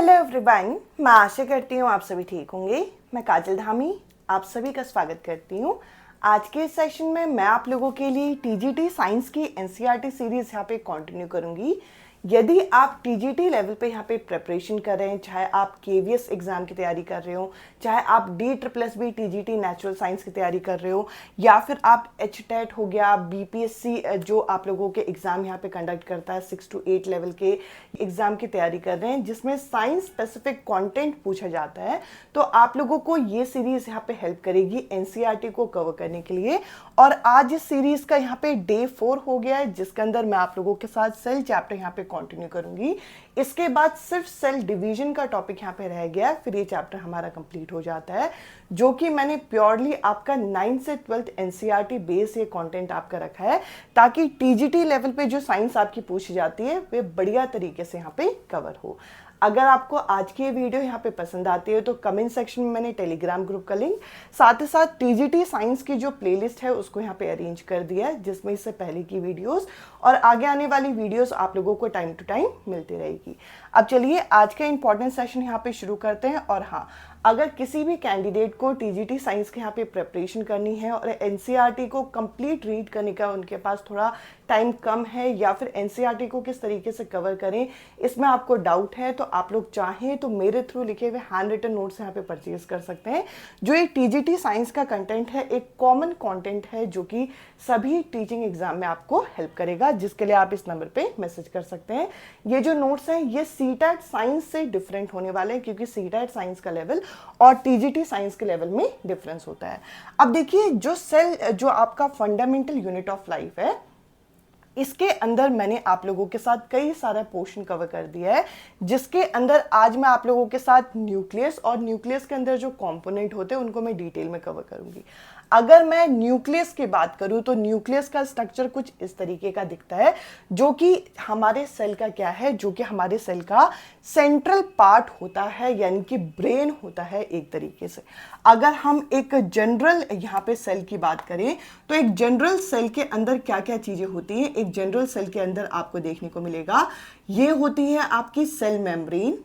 Hello everyone, मैं आशा करती हूँ आप सभी ठीक होंगे। मैं काजल धामी आप सभी का स्वागत करती हूँ। आज के इस सेशन में मैं आप लोगों के लिए टीजीटी साइंस की एनसीईआरटी सीरीज यहाँ पे कंटिन्यू करूँगी। यदि आप टीजीटी लेवल पे यहाँ पे प्रिपरेशन कर रहे हैं, चाहे आप केवीएस एग्जाम की तैयारी कर रहे हो, चाहे आप DSSB टीजीटी नेचुरल साइंस की तैयारी कर रहे हो, या फिर आप HTET हो गया, बीपीएससी जो आप लोगों के एग्जाम यहाँ पे कंडक्ट करता है 6 to 8 लेवल के एग्जाम की तैयारी कर रहे हैं जिसमें साइंस स्पेसिफिक कंटेंट पूछा जाता है, तो आप लोगों को ये सीरीज यहाँ पे हेल्प करेगी एनसीईआरटी को कवर करने के लिए। और आज इस सीरीज का यहाँ पे डे 4 हो गया है, जिसके अंदर मैं आप लोगों के साथ सेल चैप्टर यहाँ पे कंटिन्यू करूंगी। इसके बाद सिर्फ सेल डिवीजन का टॉपिक यहाँ पे रह गया, फिर ये चैप्टर हमारा कंप्लीट हो जाता है, जो कि मैंने प्योरली आपका 9th से 12th एनसीईआरटी बेस ये कंटेंट आपका रखा है, ताकि टीजीटी लेवल पे जो साइंस आपकी पूछी जाती है वे बढ़िया तरीके से यहाँ पे कवर हो। अगर आपको आज की ये वीडियो यहाँ पे पसंद आती है तो कमेंट सेक्शन में मैंने टेलीग्राम ग्रुप का लिंक, साथ ही साथ टीजीटी साइंस की जो प्लेलिस्ट है उसको यहाँ पे अरेंज कर दिया है, जिसमें इससे पहले की वीडियोस और आगे आने वाली वीडियोस आप लोगों को टाइम टू टाइम मिलती रहेगी। अब चलिए आज का इंपॉर्टेंट सेशन यहाँ पे शुरू करते हैं। और हाँ, अगर किसी भी कैंडिडेट को टीजीटी साइंस के यहाँ पे प्रिपरेशन करनी है और एनसीईआरटी को कंप्लीट रीड करने का उनके पास थोड़ा टाइम कम है, या फिर एनसीईआरटी को किस तरीके से कवर करें इसमें आपको डाउट है, तो आप लोग चाहें तो मेरे थ्रू लिखे हुए हैंड रिटन नोट्स यहाँ पे परचेज कर सकते हैं। जो एक टीजीटी साइंस का कंटेंट है, एक कॉमन कंटेंट है जो कि सभी टीचिंग एग्जाम में आपको हेल्प करेगा, जिसके लिए आप इस नंबर पे मैसेज कर सकते हैं। ये जो नोट्स हैं ये सीटेट साइंस से डिफरेंट होने वाले हैं, क्योंकि सीटेट साइंस का लेवल और टीजीटी साइंस के लेवल में डिफरेंस होता है। अब देखिए, जो सेल जो आपका फंडामेंटल यूनिट ऑफ लाइफ है, इसके अंदर मैंने आप लोगों के साथ कई सारा पोर्शन कवर कर दिया है, जिसके अंदर आज मैं आप लोगों के साथ न्यूक्लियस और न्यूक्लियस के अंदर जो कंपोनेंट होते हैं उनको मैं डिटेल में कवर करूंगी। अगर मैं न्यूक्लियस की बात करूं तो न्यूक्लियस का स्ट्रक्चर कुछ इस तरीके का दिखता है, जो कि हमारे सेल का क्या है, जो कि हमारे सेल का सेंट्रल पार्ट होता है, यानी कि ब्रेन होता है एक तरीके से। अगर हम एक जनरल यहाँ पे सेल की बात करें तो एक जनरल सेल के अंदर क्या क्या चीजें होती हैं, एक जनरल सेल के अंदर आपको देखने को मिलेगा, ये होती है आपकी सेल मेम्ब्रेन।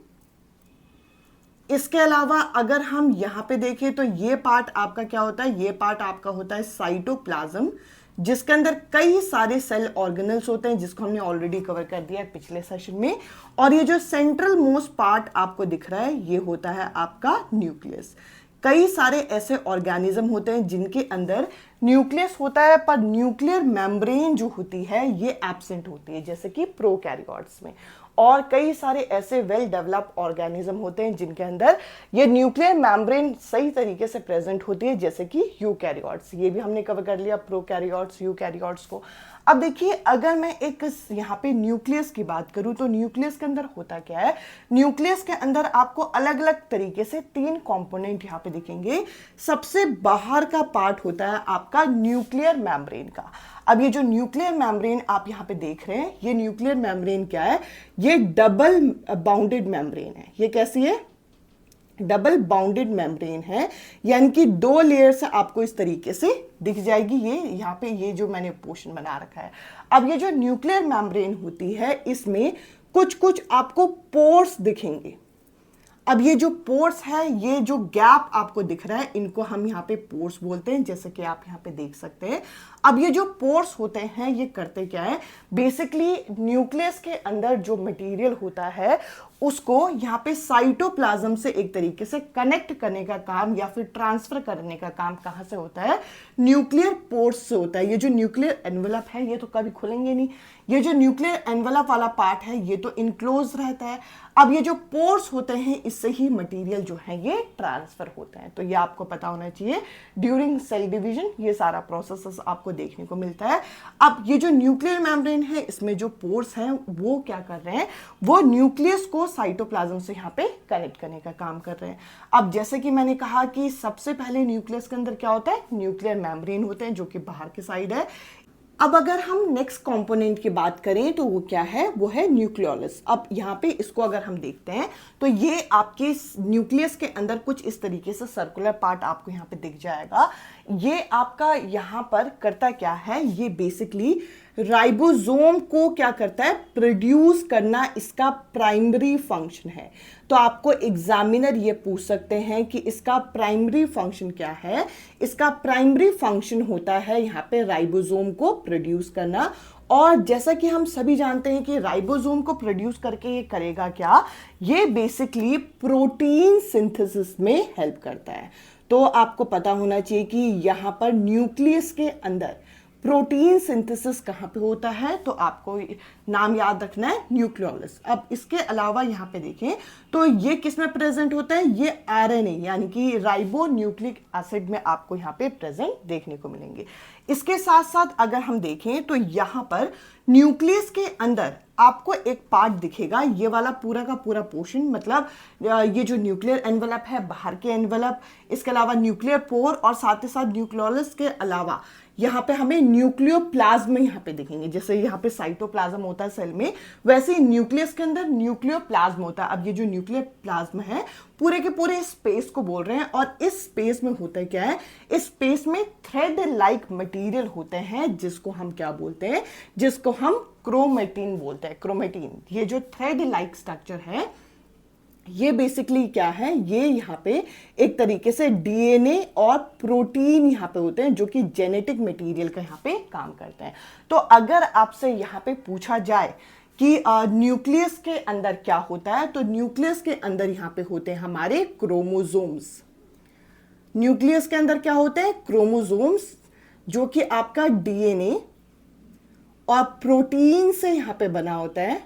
इसके अलावा अगर हम यहाँ पे देखें तो ये पार्ट आपका क्या होता है, ये पार्ट आपका होता है साइटोप्लाज्म, जिसके अंदर कई सारे सेल ऑर्गेनल्स होते हैं, जिसको हमने ऑलरेडी कवर कर दिया है पिछले सेशन में। और ये जो सेंट्रल मोस्ट पार्ट आपको दिख रहा है ये होता है आपका न्यूक्लियस। कई सारे ऐसे ऑर्गेनिज्म होते हैं जिनके अंदर न्यूक्लियस होता है, पर न्यूक्लियर मेम्ब्रेन जो होती है ये एब्सेंट होती है, जैसे कि प्रोकैरियोट्स में। और कई सारे ऐसे वेल डेवलप्ड ऑर्गेनिज्म होते हैं जिनके अंदर ये न्यूक्लियर मेम्ब्रेन सही तरीके से प्रेजेंट होती है, जैसे कि यूकैरियोट्स। ये भी हमने कवर कर लिया, प्रोकैरियोट्स, यूकैरियोट्स को। अब देखिए, अगर मैं एक यहाँ पे न्यूक्लियस की बात करूं तो न्यूक्लियस के अंदर होता क्या है, न्यूक्लियस के अंदर आपको अलग अलग तरीके से 3 कंपोनेंट यहाँ पे दिखेंगे। सबसे बाहर का पार्ट होता है आपका न्यूक्लियर मेम्ब्रेन का। अब ये जो न्यूक्लियर मेम्ब्रेन आप यहाँ पे देख रहे हैं, ये न्यूक्लियर मेम्ब्रेन क्या है, ये डबल बाउंडेड मेम्ब्रेन है। ये कैसी है, डबल बाउंडेड मेम्ब्रेन है, यानी कि 2 लेयर से आपको इस तरीके से दिख जाएगी। ये यहाँ पे ये जो मैंने पोर्शन बना रखा है। अब ये जो न्यूक्लियर मेम्ब्रेन होती है इसमें कुछ कुछ आपको पोर्स दिखेंगे। अब ये जो पोर्स है, ये जो गैप आपको दिख रहा है, इनको हम यहाँ पे पोर्स बोलते हैं, जैसे कि आप यहाँ पे देख सकते हैं। अब ये जो पोर्स होते हैं ये करते क्या है, बेसिकली न्यूक्लियस के अंदर जो मटेरियल होता है उसको यहाँ पे साइटोप्लाज्म से एक तरीके से कनेक्ट करने का काम या फिर ट्रांसफर करने का काम कहाँ से होता है, न्यूक्लियर पोर्स से होता है। ये जो न्यूक्लियर एनवेलप है ये तो कभी खुलेंगे नहीं, ये जो न्यूक्लियर एनवेलप वाला पार्ट है ये तो इनक्लोज रहता है। अब ये जो पोर्स होते हैं इससे ही मटेरियल जो है ये ट्रांसफर होते हैं। तो ये आपको पता होना चाहिए, ड्यूरिंग सेल डिवीजन ये सारा प्रोसेस आपको देखने को मिलता है। अब ये जो न्यूक्लियर मेम्ब्रेन है इसमें जो पोर्स हैं वो क्या कर रहे हैं, वो न्यूक्लियस को साइटोप्लाज्म से यहाँ पे कनेक्ट करने का काम कर रहे हैं। अब जैसे कि मैंने कहा कि सबसे पहले न्यूक्लियस के अंदर क्या होता है, न्यूक्लियर मेम्ब्रेन होते हैं जो कि बाहर की साइड है। अब अगर हम नेक्स्ट कंपोनेंट की बात करें तो वो क्या है, वो है न्यूक्लियोलस। अब यहाँ पे इसको अगर हम देखते हैं तो ये आपके न्यूक्लियस के अंदर कुछ इस तरीके से सर्कुलर पार्ट आपको यहाँ पे दिख जाएगा। ये आपका यहाँ पर करता क्या है, ये बेसिकली राइबोसोम को क्या करता है, प्रोड्यूस करना इसका प्राइमरी फंक्शन है। तो आपको एग्जामिनर ये पूछ सकते हैं कि इसका प्राइमरी फंक्शन क्या है। इसका प्राइमरी फंक्शन होता है यहाँ पे राइबोसोम को प्रोड्यूस करना। और जैसा कि हम सभी जानते हैं कि राइबोसोम को प्रोड्यूस करके ये करेगा क्या, ये बेसिकली प्रोटीन सिंथेसिस में हेल्प करता है। तो आपको पता होना चाहिए कि यहां पर न्यूक्लियस के अंदर प्रोटीन सिंथेसिस कहां पे होता है, तो आपको नाम याद रखना है, न्यूक्लियोलस। अब इसके अलावा यहां पे देखें तो ये किस में प्रेजेंट होता है, ये आरएनए यानी कि राइबो न्यूक्लिक एसिड में आपको यहां पे प्रेजेंट देखने को मिलेंगे। इसके साथ साथ अगर हम देखें तो यहां पर न्यूक्लियस के अंदर आपको एक पार्ट दिखेगा, ये वाला पूरा का पूरा पोर्शन, मतलब ये जो न्यूक्लियर एनवेलप है, बाहर के एनवेलप, इसके अलावा न्यूक्लियर पोर और साथ ही साथ न्यूक्लियोलस के अलावा यहाँ पे हमें न्यूक्लियोप्लाज्म यहाँ पे दिखेंगे। जैसे यहाँ पे साइटोप्लाज्म होता है सेल में, वैसे ही न्यूक्लियस के अंदर न्यूक्लियोप्लाज्म होता है। अब ये जो न्यूक्लियोप्लाज्म है पूरे के पूरे स्पेस को बोल रहे हैं, और इस स्पेस में होता है क्या है, इस स्पेस में थ्रेड लाइक मटेरियल होते हैं, जिसको हम क्या बोलते हैं, जिसको हम क्रोमेटिन बोलते हैं। क्रोमेटिन, ये जो थ्रेड लाइक स्ट्रक्चर है, ये बेसिकली क्या है, ये यहाँ पे एक तरीके से डीएनए और प्रोटीन यहाँ पे होते हैं जो कि जेनेटिक मटेरियल का यहाँ पे काम करते हैं। तो अगर आपसे यहाँ पे पूछा जाए कि न्यूक्लियस के अंदर क्या होता है, तो न्यूक्लियस के अंदर यहाँ पे होते हैं हमारे क्रोमोसोम्स। न्यूक्लियस के अंदर क्या होते हैं, क्रोमोसोम्स, जो कि आपका डीएनए और प्रोटीन से यहाँ पे बना होता है।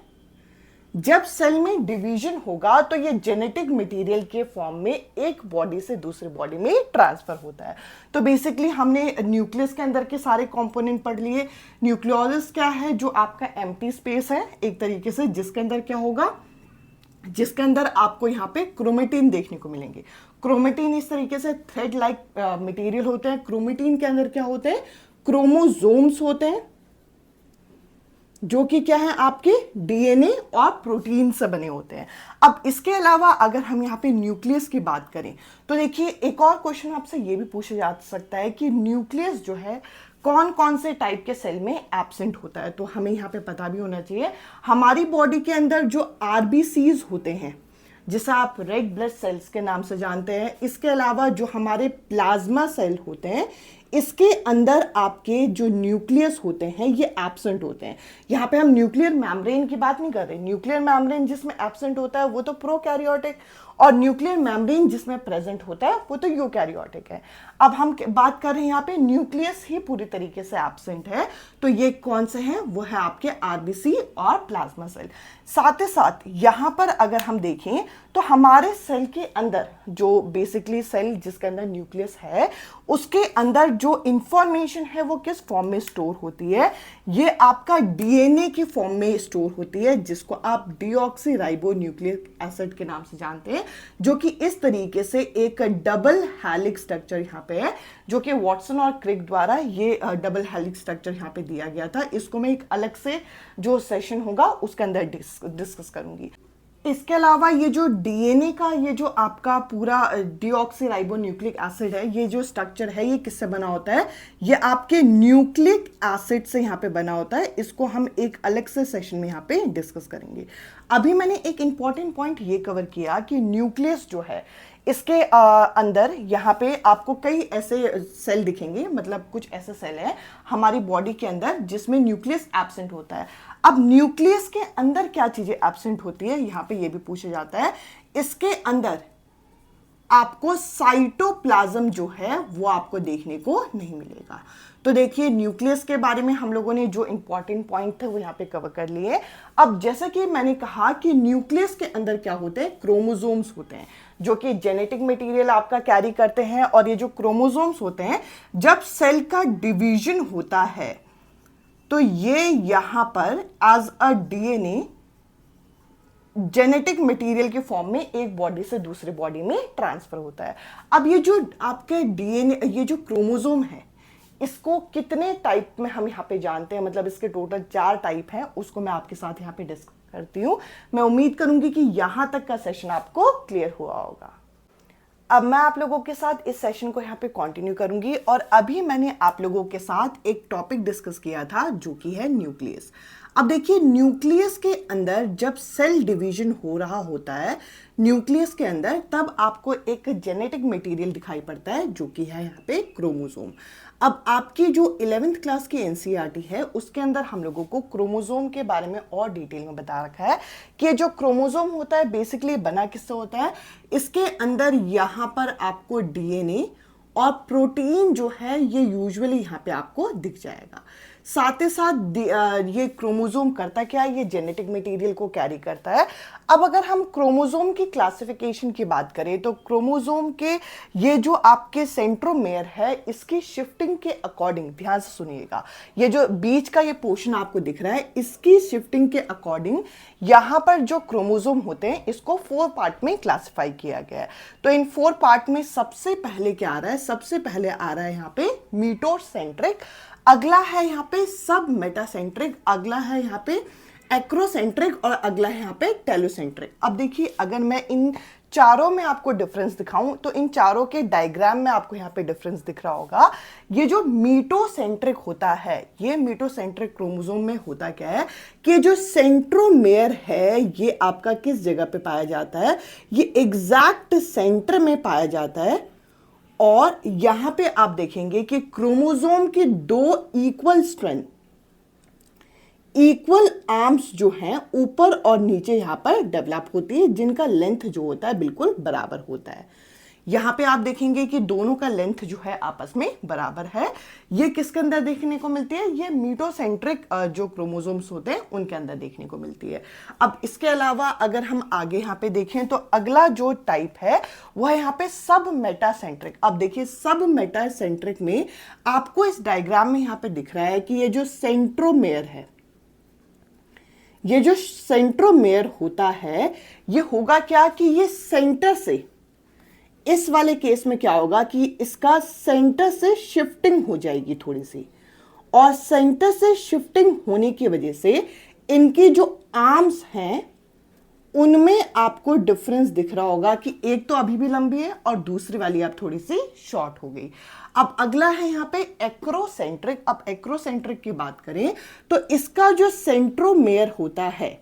जब सेल में डिवीजन होगा तो ये जेनेटिक मटेरियल के फॉर्म में एक बॉडी से दूसरे बॉडी में ट्रांसफर होता है। तो बेसिकली हमने न्यूक्लियस के अंदर के सारे कंपोनेंट पढ़ लिए। न्यूक्लियोलस क्या है, जो आपका एम्प्टी स्पेस है एक तरीके से, जिसके अंदर क्या होगा, जिसके अंदर आपको यहाँ पे क्रोमेटिन देखने को मिलेंगे। क्रोमेटिन इस तरीके से थ्रेड लाइक मटेरियल होते हैं। क्रोमेटिन के अंदर क्या होते हैं, क्रोमोसोम्स होते हैं, जो कि क्या है, आपके डीएनए और प्रोटीन से बने होते हैं। अब इसके अलावा अगर हम यहाँ पे न्यूक्लियस की बात करें तो देखिए एक और क्वेश्चन आपसे ये भी पूछा जा सकता है कि न्यूक्लियस जो है कौन कौन से टाइप के सेल में एब्सेंट होता है। तो हमें यहाँ पे पता भी होना चाहिए, हमारी बॉडी के अंदर जो आरबीसीज होते हैं, जिसे आप रेड ब्लड सेल्स के नाम से जानते हैं, इसके अलावा जो हमारे प्लाज्मा सेल होते हैं, इसके अंदर आपके जो न्यूक्लियस होते हैं ये एब्सेंट होते हैं। यहाँ पे हम न्यूक्लियर मेम्ब्रेन की बात नहीं कर रहे। न्यूक्लियर मेम्ब्रेन जिसमें एब्सेंट होता है वो तो प्रोकैरियोटिक, और न्यूक्लियर मेम्ब्रेन जिसमें प्रेजेंट होता है वो तो यूकैरियोटिक है। अब हम बात कर रहे हैं यहाँ पे न्यूक्लियस ही पूरी तरीके से एब्सेंट है, तो ये कौन से हैं, वो है आपके आरबीसी और प्लाज्मा सेल। साथ ही साथ यहाँ पर अगर हम देखें तो हमारे सेल के अंदर जो बेसिकली सेल जिसके अंदर न्यूक्लियस है, उसके अंदर जो इंफॉर्मेशन है वो किस फॉर्म में स्टोर होती है, ये आपका डीएनए की फॉर्म में स्टोर होती है, जिसको आप डीऑक्सी राइबोन्यूक्लिक एसिड के नाम से जानते हैं, जो कि इस तरीके से एक डबल हेलिक्स स्ट्रक्चर यहाँ पे है, जो कि वॉटसन और क्रिक द्वारा ये डबल हेलिक्स स्ट्रक्चर यहाँ पे दिया गया था। इसको मैं एक अलग से जो सेशन होगा उसके अंदर डिस्कस करूंगी। इसके अलावा ये जो डीएनए का ये जो आपका पूरा डीऑक्सीराइबोन्यूक्लिक एसिड है, ये जो स्ट्रक्चर है ये किससे बना होता है, ये आपके न्यूक्लिक एसिड से यहाँ पे बना होता है। इसको हम एक अलग से सेशन में यहाँ पे डिस्कस करेंगे। अभी मैंने एक इंपॉर्टेंट पॉइंट ये कवर किया कि न्यूक्लियस जो है इसके अंदर यहाँ पे आपको कई ऐसे सेल दिखेंगे, मतलब कुछ ऐसे सेल है हमारी बॉडी के अंदर जिसमें न्यूक्लियस एब्सेंट होता है। अब न्यूक्लियस के अंदर क्या चीजें एब्सेंट होती है, यहाँ पे ये भी पूछा जाता है। इसके अंदर आपको साइटोप्लाज्म जो है वो आपको देखने को नहीं मिलेगा। तो देखिए न्यूक्लियस के बारे में हम लोगों ने जो इंपॉर्टेंट पॉइंट थे वो यहाँ पे कवर कर लिए। अब जैसा कि मैंने कहा कि न्यूक्लियस के अंदर क्या होते हैं, क्रोमोसोम्स होते हैं, जो कि जेनेटिक मटेरियल आपका कैरी करते हैं। और ये जो क्रोमोसोम्स होते हैं, जब सेल का डिवीजन होता है तो ये यहां पर as a DNA genetic material के फॉर्म में एक बॉडी से दूसरे बॉडी में ट्रांसफर होता है। अब ये जो आपके डीएनए, ये जो क्रोमोसोम है, इसको कितने टाइप में हम यहाँ पे जानते हैं, मतलब इसके टोटल 4 टाइप हैं, उसको मैं आपके साथ यहाँ पे डिस्कस करती हूँ। मैं उम्मीद करूंगी कि यहाँ तक का सेशन आपको क्लियर हुआ होगा। अब मैं आप लोगों के साथ इस सेशन को यहाँ पे कंटिन्यू करूंगी और अभी मैंने आप लोगों के साथ एक टॉपिक डिस्कस किया था जो कि है न्यूक्लियस। अब देखिए न्यूक्लियस के अंदर जब सेल डिवीजन हो रहा होता है न्यूक्लियस के अंदर, तब आपको एक जेनेटिक मटेरियल दिखाई पड़ता है जो कि है यहाँ पे क्रोमोसोम। अब आपकी जो 11th क्लास की एनसीईआरटी है उसके अंदर हम लोगों को क्रोमोसोम के बारे में और डिटेल में बता रखा है कि जो क्रोमोसोम होता है बेसिकली बना किससे होता है। इसके अंदर यहाँ पर आपको डीएनए और प्रोटीन जो है ये यूजुअली यहाँ पे आपको दिख जाएगा। साथ ही साथ ये क्रोमोसोम करता क्या है, ये जेनेटिक मटेरियल को कैरी करता है। अब अगर हम क्रोमोसोम की क्लासिफिकेशन की बात करें तो क्रोमोसोम के ये जो आपके सेंट्रोमेयर है इसकी शिफ्टिंग के अकॉर्डिंग, ध्यान से सुनिएगा, ये जो बीच का ये पोर्शन आपको दिख रहा है इसकी शिफ्टिंग के अकॉर्डिंग यहाँ पर जो क्रोमोसोम होते हैं इसको 4 पार्ट में क्लासिफाई किया गया है। तो इन 4 पार्ट में सबसे पहले क्या आ रहा है, सबसे पहले आ रहा है यहाँ पे मीटोसेंट्रिक, अगला है यहाँ पे सब मेटासेंट्रिक, अगला है यहाँ पे एक्रोसेंट्रिक और अगला है यहाँ पे टेलोसेंट्रिक। अब देखिए अगर मैं इन चारों में आपको डिफरेंस दिखाऊं तो इन चारों के डायग्राम में आपको यहाँ पे डिफरेंस दिख रहा होगा। ये जो मीटोसेंट्रिक होता है, ये मीटोसेंट्रिक क्रोमोसोम में होता क्या है कि जो सेंट्रोमेयर है ये आपका किस जगह पे पाया जाता है, ये एग्जैक्ट सेंटर में पाया जाता है। और यहां पे आप देखेंगे कि क्रोमोसोम की 2 इक्वल स्ट्रैंड, इक्वल आर्म्स जो हैं ऊपर और नीचे यहां पर डेवलप होती है, जिनका लेंथ जो होता है बिल्कुल बराबर होता है। यहां पे आप देखेंगे कि दोनों का लेंथ जो है आपस में बराबर है। ये किसके अंदर देखने को मिलती है, ये मीटोसेंट्रिक जो क्रोमोसोम्स होते हैं उनके अंदर देखने को मिलती है। अब इसके अलावा अगर हम आगे यहाँ पे देखें तो अगला जो टाइप है वह यहाँ पे सब मेटासेंट्रिक। अब देखिए सब मेटासेंट्रिक में आपको इस डायग्राम में यहाँ पे दिख रहा है कि ये जो सेंट्रोमेयर है, ये जो सेंट्रोमेयर होता है ये होगा क्या कि ये सेंटर से, इस वाले केस में क्या होगा कि इसका सेंटर से शिफ्टिंग हो जाएगी थोड़ी सी, और सेंटर से शिफ्टिंग होने की वजह से इनकी जो आर्म्स हैं उनमें आपको डिफरेंस दिख रहा होगा कि एक तो अभी भी लंबी है और दूसरी वाली आप थोड़ी सी शॉर्ट हो गई। अब अगला है यहाँ पे एक्रोसेंट्रिक। अब एक्रोसेंट्रिक की बात करें तो इसका जो सेंट्रोमेयर होता है,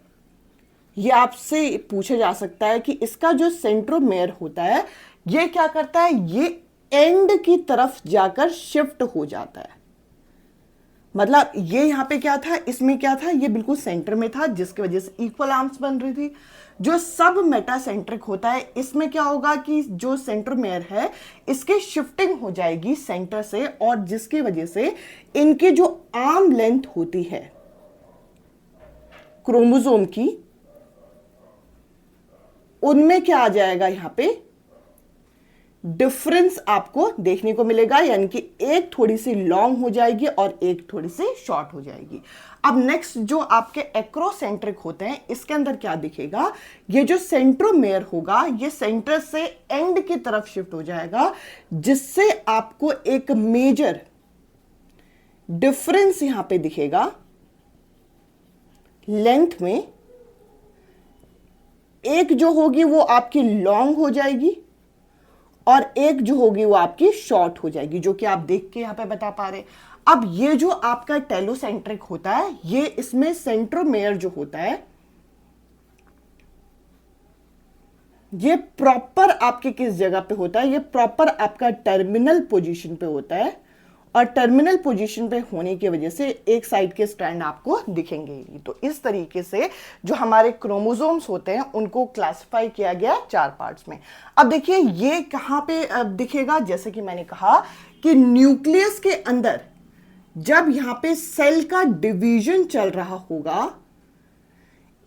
ये आपसे पूछा जा सकता है कि इसका जो सेंट्रोमेयर होता है ये क्या करता है, ये एंड की तरफ जाकर शिफ्ट हो जाता है। मतलब ये यहां पे क्या था, इसमें क्या था, ये बिल्कुल सेंटर में था जिसकी वजह से इक्वल आर्म्स बन रही थी। जो सब मेटासेंट्रिक होता है इसमें क्या होगा कि जो सेंट्रोमेयर है इसकी शिफ्टिंग हो जाएगी सेंटर से, और जिसकी वजह से इनकी जो आर्म लेंथ होती है क्रोमोसोम की, उनमें क्या आ जाएगा, यहां पे डिफरेंस आपको देखने को मिलेगा, यानी कि एक थोड़ी सी लॉन्ग हो जाएगी और एक थोड़ी सी शॉर्ट हो जाएगी। अब नेक्स्ट जो आपके एक्रोसेंट्रिक होते हैं इसके अंदर क्या दिखेगा, ये जो सेंट्रोमेयर होगा ये सेंटर से एंड की तरफ शिफ्ट हो जाएगा, जिससे आपको एक मेजर डिफरेंस यहां पे दिखेगा लेंथ में। एक जो होगी वो आपकी लॉन्ग हो जाएगी और एक जो होगी वो आपकी शॉर्ट हो जाएगी, जो कि आप देख के यहां पे बता पा रहे। अब ये जो आपका टेलोसेंट्रिक होता है, ये इसमें सेंट्रोमेयर जो होता है ये प्रॉपर आपके किस जगह पे होता है, ये प्रॉपर आपका टर्मिनल पोजीशन पे होता है, और टर्मिनल पोजीशन पे होने की वजह से एक साइड के स्ट्रैंड आपको दिखेंगे ही। तो इस तरीके से जो हमारे क्रोमोसोम्स होते हैं उनको क्लासिफाई किया गया 4 पार्ट्स में। अब देखिए ये कहां पे दिखेगा, जैसे कि मैंने कहा कि न्यूक्लियस के अंदर जब यहां पे सेल का डिवीजन चल रहा होगा,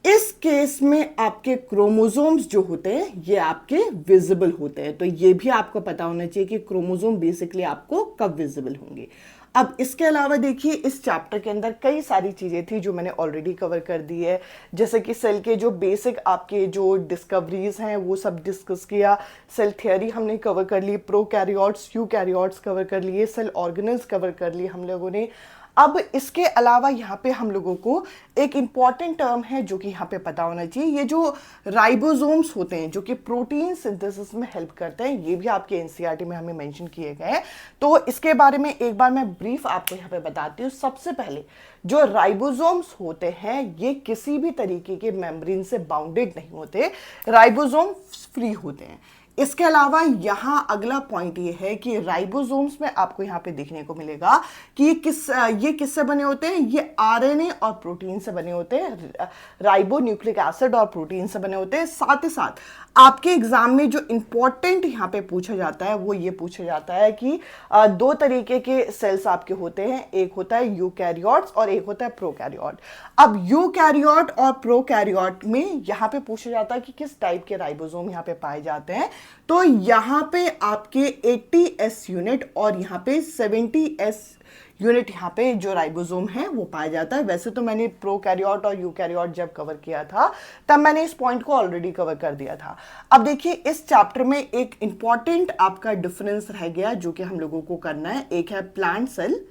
इस केस में आपके क्रोमोसोम्स जो होते हैं ये आपके विजिबल होते हैं। तो ये भी आपको पता होना चाहिए कि क्रोमोसोम बेसिकली आपको कब विजिबल होंगे। अब इसके अलावा देखिए इस चैप्टर के अंदर कई सारी चीज़ें थी जो मैंने ऑलरेडी कवर कर दी है, जैसे कि सेल के जो बेसिक आपके जो डिस्कवरीज हैं वो सब डिस्कस किया, सेल थियोरी हमने कवर कर ली, प्रोकैरियोट्स यूकैरियोट्स कवर कर लिए, सेल ऑर्गेनेल्स कवर कर लिए हम लोगों ने। अब इसके अलावा यहाँ पे हम लोगों को एक इम्पॉर्टेंट टर्म है जो कि यहाँ पे पता होना चाहिए, ये जो राइबोसोम्स होते हैं जो कि प्रोटीन सिंथेसिस में हेल्प करते हैं, ये भी आपके एनसीईआरटी में हमें मेंशन किए गए हैं। तो इसके बारे में एक बार मैं ब्रीफ आपको यहाँ पे बताती हूँ। सबसे पहले जो राइबोसोम्स होते हैं ये किसी भी तरीके के मेम्ब्रेन से बाउंडेड नहीं होते, राइबोसोम फ्री होते हैं। इसके अलावा यहाँ अगला पॉइंट ये है कि राइबोसोम्स में आपको यहाँ पे देखने को मिलेगा कि ये किससे बने होते हैं, ये आरएनए और प्रोटीन से बने होते हैं, राइबो न्यूक्लिक एसिड और प्रोटीन से बने होते हैं। साथ ही साथ आपके एग्जाम में जो इंपॉर्टेंट यहाँ पे पूछा जाता है वो ये पूछा जाता है कि दो तरीके के सेल्स आपके होते हैं, एक होता है यूकैरियोट्स और एक होता है प्रोकैरियोट। अब यूकैरियोट और प्रोकैरियोट में यहाँ पे पूछा जाता है कि किस टाइप के राइबोसोम यहाँ पे पाए जाते हैं। तो यहाँ पे आपके 80S यूनिट और यहाँ पे 70S यूनिट यहाँ पे जो राइबोसोम है वो पाया जाता है। वैसे तो मैंने प्रोकैरियोट और यूकैरियोट जब कवर किया था तब मैंने इस पॉइंट को ऑलरेडी कवर कर दिया था। अब देखिए इस चैप्टर में एक इंपॉर्टेंट आपका डिफरेंस रह गया जो कि हम लोगों को करना है, एक है प्लांट सेल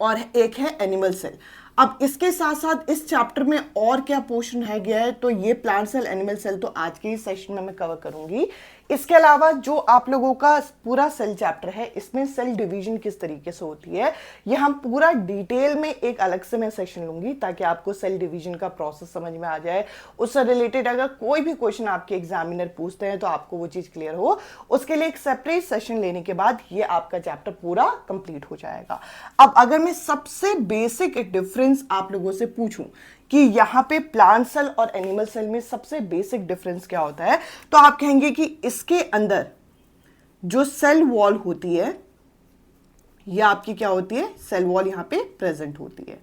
और एक है एनिमल सेल। अब इसके साथ साथ इस चैप्टर में और क्या पोर्शन रह गया है, तो ये प्लांट सेल एनिमल सेल तो आज के इस सेशन में मैं कवर करूंगी। इसके अलावा जो आप लोगों का पूरा सेल चैप्टर है इसमें सेल डिवीजन किस तरीके से होती है ये हम पूरा डिटेल में एक अलग से मैं सेशन लूंगी ताकि आपको सेल डिवीजन का प्रोसेस समझ में आ जाए। उससे रिलेटेड अगर कोई भी क्वेश्चन आपके एग्जामिनर पूछते हैं तो आपको वो चीज क्लियर हो, उसके लिए एक सेपरेट सेशन लेने के बाद ये आपका चैप्टर पूरा कंप्लीट हो जाएगा। अब अगर मैं सबसे बेसिक एक डिफरेंस आप लोगों से पूछूं कि यहाँ पे प्लांट सेल और एनिमल सेल में सबसे बेसिक डिफरेंस क्या होता है, तो आप कहेंगे कि इसके अंदर जो सेल वॉल होती है ये आपकी क्या होती है, सेल वॉल यहाँ पे प्रेजेंट होती है।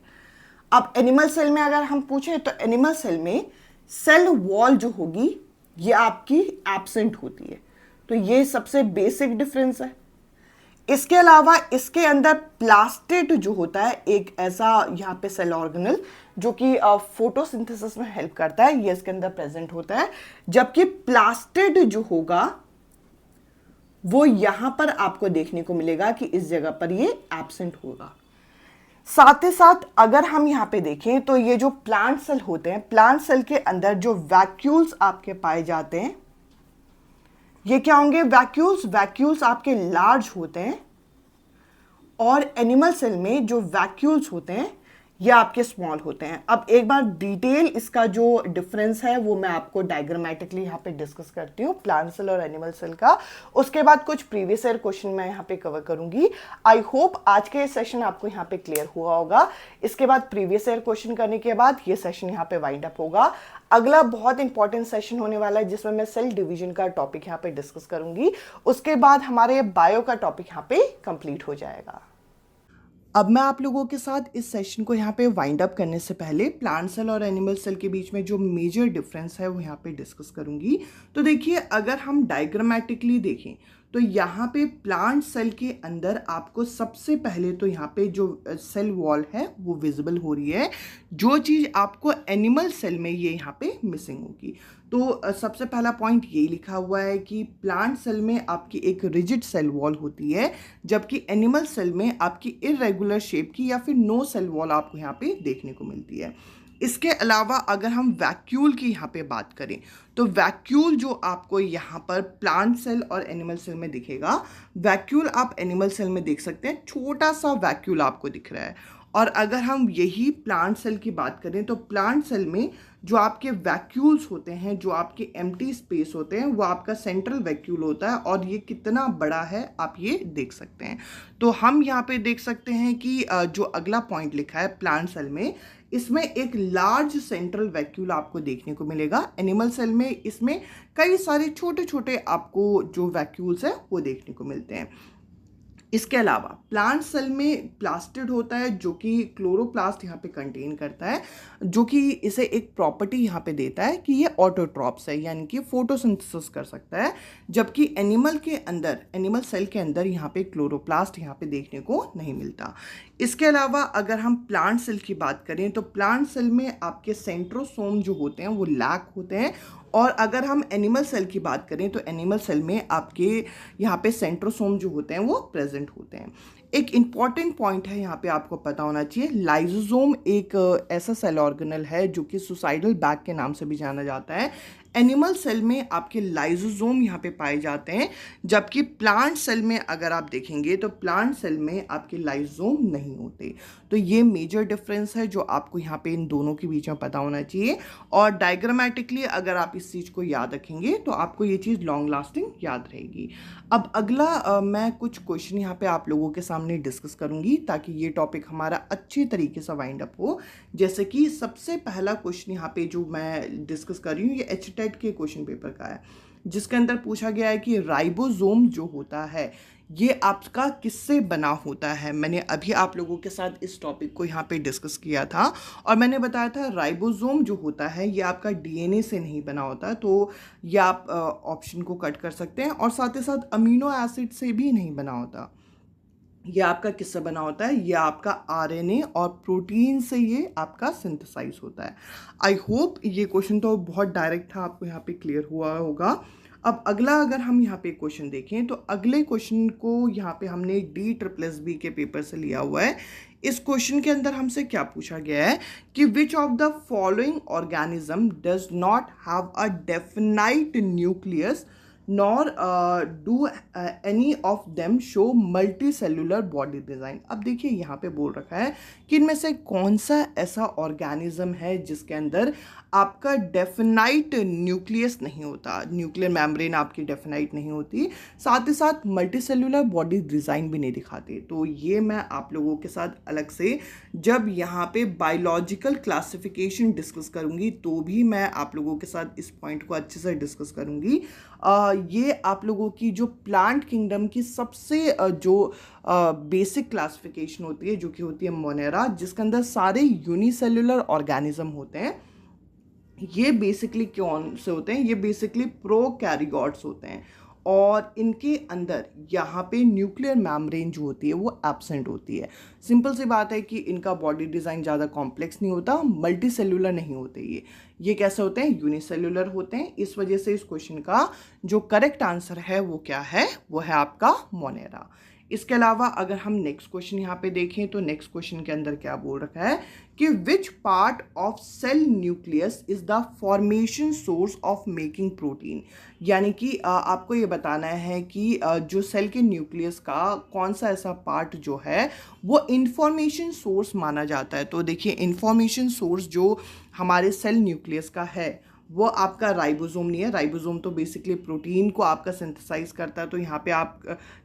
अब एनिमल सेल में अगर हम पूछें तो एनिमल सेल में सेल वॉल जो होगी ये आपकी एब्सेंट होती है। तो ये सबसे बेसिक डिफरेंस है। इसके अलावा इसके अंदर प्लास्टिड जो होता है एक ऐसा यहाँ पे सेल ऑर्गेनल जो कि फोटोसिंथेसिस में हेल्प करता है, ये इसके अंदर प्रेजेंट होता है। जबकि प्लास्टिड जो होगा वो यहां पर आपको देखने को मिलेगा कि इस जगह पर ये एब्सेंट होगा। साथ ही साथ अगर हम यहाँ पे देखें तो ये जो प्लांट सेल होते हैं, प्लांट सेल के अंदर जो वैक्यूल्स आपके पाए जाते हैं ये क्या होंगे, वैक्यूल्स। वैक्यूल्स आपके लार्ज होते हैं और एनिमल सेल में जो वैक्यूल्स होते हैं ये आपके स्मॉल होते हैं। अब एक बार डिटेल इसका जो डिफरेंस है वो मैं आपको डायग्रामेटिकली यहाँ पे डिस्कस करती हूँ प्लांट सेल और एनिमल सेल का। उसके बाद कुछ प्रीवियस ईयर क्वेश्चन मैं यहाँ पे कवर करूंगी। आई होप आज के सेशन आपको यहाँ पे क्लियर हुआ होगा। इसके बाद प्रीवियस ईयर क्वेश्चन करने के बाद ये सेशन यहाँ पे वाइंड अप होगा। अगला बहुत इंपॉर्टेंट सेशन होने वाला है जिसमें मैं सेल डिवीजन का टॉपिक यहाँ पे डिस्कस करूंगी। उसके बाद हमारे बायो का टॉपिक यहाँ पे कंप्लीट हो जाएगा। अब मैं आप लोगों के साथ इस सेशन को यहाँ पे वाइंड अप करने से पहले प्लांट सेल और एनिमल सेल के बीच में जो मेजर डिफरेंस है वो यहाँ पे डिस्कस करूंगी। तो देखिए अगर हम डायग्रामेटिकली देखें तो यहाँ पे प्लांट सेल के अंदर आपको सबसे पहले तो यहाँ पे जो सेल वॉल है वो विजिबल हो रही है, जो चीज़ आपको एनिमल सेल में ये यहाँ पे मिसिंग होगी। तो सबसे पहला पॉइंट यही लिखा हुआ है कि प्लांट सेल में आपकी एक रिजिड सेल वॉल होती है जबकि एनिमल सेल में आपकी इरेगुलर शेप की या फिर नो सेल वॉल आपको यहाँ पे देखने को मिलती है। इसके अलावा अगर हम वैक्यूल की यहाँ पे बात करें तो वैक्यूल जो आपको यहाँ पर प्लांट सेल और एनिमल सेल में दिखेगा, वैक्यूल आप एनिमल सेल में देख सकते हैं, छोटा सा वैक्यूल आपको दिख रहा है। और अगर हम यही प्लांट सेल की बात करें तो प्लांट सेल में जो आपके वैक्यूल्स होते हैं, जो आपके एम्प्टी स्पेस होते हैं, वो आपका सेंट्रल वैक्यूल होता है और ये कितना बड़ा है आप ये देख सकते हैं। तो हम यहाँ पे देख सकते हैं कि जो अगला पॉइंट लिखा है प्लांट सेल में, इसमें एक लार्ज सेंट्रल वैक्यूल आपको देखने को मिलेगा। एनिमल सेल में इसमें कई सारे छोटे छोटे आपको जो वैक्यूल्स है वो देखने को मिलते हैं। इसके अलावा प्लांट सेल में प्लास्टिड होता है जो कि क्लोरोप्लास्ट यहाँ पे कंटेन करता है, जो कि इसे एक प्रॉपर्टी यहाँ पे देता है कि ये ऑटोट्रॉप्स है यानी कि फोटोसिंथेसिस कर सकता है। जबकि एनिमल सेल के अंदर यहाँ पे क्लोरोप्लास्ट यहाँ पे देखने को नहीं मिलता। इसके अलावा अगर हम प्लांट सेल की बात करें तो प्लांट सेल में आपके सेंट्रोसोम जो होते हैं वो लैक होते हैं। और अगर हम एनिमल सेल की बात करें तो एनिमल सेल में आपके यहाँ पे सेंट्रोसोम जो होते हैं वो प्रेजेंट होते हैं। एक इम्पॉर्टेंट पॉइंट है यहाँ पे आपको पता होना चाहिए, लाइसोसोम एक ऐसा सेल ऑर्गेनल है जो कि सुसाइडल बैग के नाम से भी जाना जाता है। एनिमल सेल में आपके लाइसोसोम यहाँ पे पाए जाते हैं, जबकि प्लांट सेल में अगर आप देखेंगे तो प्लांट सेल में आपके लाइसोसोम नहीं होते। तो ये मेजर डिफरेंस है जो आपको यहाँ पे इन दोनों के बीच में पता होना चाहिए। और डायग्रामेटिकली अगर आप इस चीज़ को याद रखेंगे तो आपको ये चीज़ लॉन्ग लास्टिंग याद रहेगी। अब अगला मैं कुछ क्वेश्चन यहाँ पे आप लोगों के सामने डिस्कस करूँगी ताकि ये टॉपिक हमारा अच्छे तरीके से वाइंड अप हो। जैसे कि सबसे पहला क्वेश्चन यहाँ पे जो मैं डिस्कस कर रही हूँ ये एचटेट के क्वेश्चन पेपर का है, जिसके अंदर पूछा गया है कि राइबोसोम जो होता है ये आपका किससे बना होता है। मैंने अभी आप लोगों के साथ इस टॉपिक को यहाँ पे डिस्कस किया था और मैंने बताया था राइबोसोम जो होता है ये आपका डीएनए से नहीं बना होता, तो ये आप ऑप्शन को कट कर सकते हैं। और साथ ही साथ अमीनो एसिड से भी नहीं बना होता, ये आपका किससे बना होता है, ये आपका आरएनए और प्रोटीन से ये आपका सिंथेसाइज होता है। आई होप ये क्वेश्चन तो बहुत डायरेक्ट था, आपको यहाँ पे क्लियर हुआ होगा। अब अगला अगर हम यहाँ पे क्वेश्चन देखें तो अगले क्वेश्चन को यहाँ पे हमने DSSB के पेपर से लिया हुआ है। इस क्वेश्चन के अंदर हमसे क्या पूछा गया है कि which of the following organism does not have a definite nucleus nor do any of them show multi cellular body design. अब देखिए यहाँ पे बोल रखा है कि इनमें से कौन सा ऐसा ऑर्गेनिज्म है जिसके अंदर आपका डेफिनाइट न्यूक्लियस नहीं होता, न्यूक्लियर मेम्ब्रेन आपकी डेफिनाइट नहीं होती, साथ ही साथ मल्टी सेलुलर बॉडी डिज़ाइन भी नहीं दिखाते। तो ये मैं आप लोगों के साथ अलग से जब यहाँ पे बायोलॉजिकल क्लासिफिकेशन डिस्कस करूँगी तो भी मैं आप लोगों के साथ इस पॉइंट को अच्छे से डिस्कस करूँगी। ये आप लोगों की जो प्लांट किंगडम की सबसे जो बेसिक क्लासिफिकेशन होती है जो कि होती है मोनेरा, जिसके अंदर सारे यूनिसेलुलर ऑर्गेनिज्म होते हैं। ये बेसिकली कौन से होते हैं, ये बेसिकली प्रोकैरियोट्स होते हैं और इनके अंदर यहाँ पे न्यूक्लियर मेम्ब्रेन जो होती है वो एब्सेंट होती है। सिंपल सी बात है कि इनका बॉडी डिज़ाइन ज़्यादा कॉम्प्लेक्स नहीं होता, मल्टी सेलुलर नहीं होते, ये कैसे होते हैं, यूनिसेलुलर होते हैं। इस वजह से इस क्वेश्चन का जो करेक्ट आंसर है वो क्या है, वो है आपका मोनेरा। इसके अलावा अगर हम नेक्स्ट क्वेश्चन यहाँ पे देखें तो नेक्स्ट क्वेश्चन के अंदर क्या बोल रखा है कि which part of cell nucleus is the formation source of making protein. यानी कि आपको ये बताना है कि जो सेल के न्यूक्लियस का कौन सा ऐसा पार्ट जो है वो इंफॉर्मेशन सोर्स माना जाता है। तो देखिए इंफॉर्मेशन सोर्स जो हमारे सेल न्यूक्लियस का है वो आपका राइबोसोम नहीं है। राइबोसोम तो बेसिकली प्रोटीन को आपका सिंथेसाइज करता है, तो यहाँ पे आप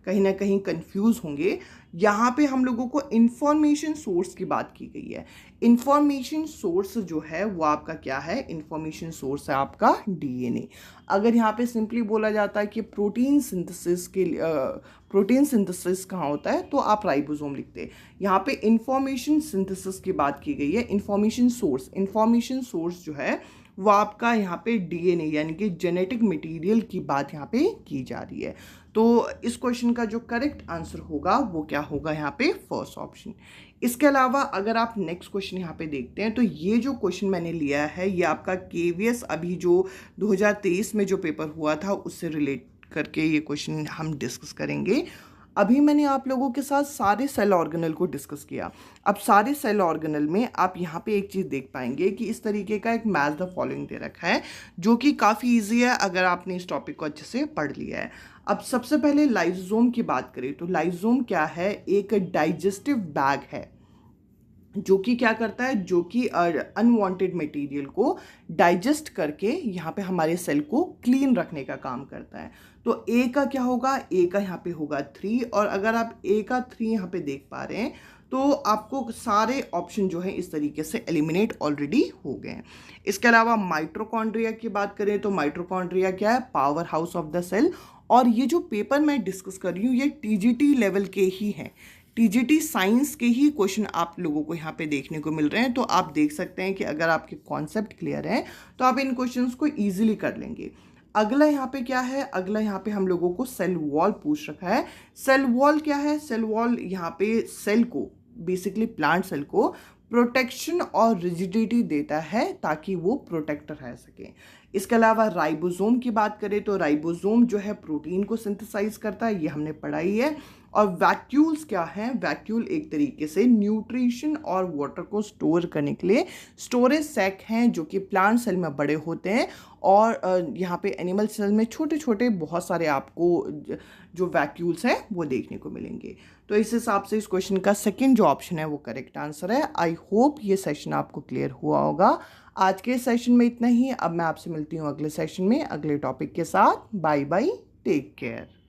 कहीं ना कहीं कंफ्यूज होंगे। यहाँ पे हम लोगों को इंफॉर्मेशन सोर्स की बात की गई है। इंफॉर्मेशन सोर्स जो है वो आपका क्या है, इंफॉर्मेशन सोर्स है आपका डीएनए। अगर यहाँ पे सिंपली बोला जाता है कि प्रोटीन सिंथेसिस के प्रोटीन सिंथेसिस कहाँ होता है तो आप राइबोसोम लिखते हैं। यहाँ पे इंफॉर्मेशन सिंथेसिस की बात की गई है। इंफॉर्मेशन सोर्स जो है वो आपका यहाँ पे डीएनए यानी कि जेनेटिक मटेरियल की बात यहाँ पे की जा रही है। तो इस क्वेश्चन का जो करेक्ट आंसर होगा वो क्या होगा, यहाँ पे फर्स्ट ऑप्शन। इसके अलावा अगर आप नेक्स्ट क्वेश्चन यहाँ पे देखते हैं तो ये जो क्वेश्चन मैंने लिया है ये आपका केवीएस अभी जो 2023 में जो पेपर हुआ था उससे रिलेट करके ये क्वेश्चन हम डिस्कस करेंगे। अभी मैंने आप लोगों के साथ सारे सेल ऑर्गेनल को डिस्कस किया। अब सारे सेल ऑर्गेनल में आप यहाँ पे एक चीज़ देख पाएंगे कि इस तरीके का एक मैच द फॉलोइंग दे रखा है जो कि काफ़ी इजी है अगर आपने इस टॉपिक को अच्छे से पढ़ लिया है। अब सबसे पहले लाइसोसोम की बात करें तो लाइसोसोम क्या है, एक डाइजेस्टिव बैग है जो कि क्या करता है, जो कि अनवांटेड मटेरियल को डाइजेस्ट करके यहाँ पे हमारे सेल को क्लीन रखने का काम करता है। तो ए का क्या होगा, ए का यहाँ पे होगा 3 और अगर आप ए का 3 यहाँ पे देख पा रहे हैं तो आपको सारे ऑप्शन जो है इस तरीके से एलिमिनेट ऑलरेडी हो गए हैं। इसके अलावा माइटोकॉन्ड्रिया की बात करें तो माइटोकॉन्ड्रिया क्या है, power house of the cell. और ये जो पेपर मैं डिस्कस कर रही हूँ ये टीजीटी लेवल के ही हैं, टीजीटी साइंस के ही क्वेश्चन आप लोगों को यहाँ पे देखने को मिल रहे हैं। तो आप देख सकते हैं कि अगर आपके कॉन्सेप्ट क्लियर है तो आप इन क्वेश्चंस को इजीली कर लेंगे। अगला यहाँ पे क्या है, अगला यहाँ पे हम लोगों को सेल वॉल पूछ रखा है। सेल वॉल क्या है, सेल वॉल यहाँ पे सेल को बेसिकली प्लांट सेल को प्रोटेक्शन और रिजिडिटी देता है ताकि वो प्रोटेक्टर रह सके। इसके अलावा राइबोसोम की बात करें तो राइबोसोम जो है प्रोटीन को सिंथेसाइज करता है, ये हमने पढ़ा ही है। और वैक्यूल्स क्या हैं? वैक्यूल एक तरीके से न्यूट्रिशन और वाटर को स्टोर करने के लिए स्टोरेज सैक हैं जो कि प्लांट सेल में बड़े होते हैं, और यहाँ पे एनिमल सेल में छोटे छोटे बहुत सारे आपको जो वैक्यूल्स हैं वो देखने को मिलेंगे। तो इस हिसाब से इस क्वेश्चन का सेकंड जो ऑप्शन है वो करेक्ट आंसर है। आई होप ये सेशन आपको क्लियर हुआ होगा। आज के सेशन में इतना ही। अब मैं आपसे मिलती हूँ अगले सेशन में अगले टॉपिक के साथ। Bye bye, take care.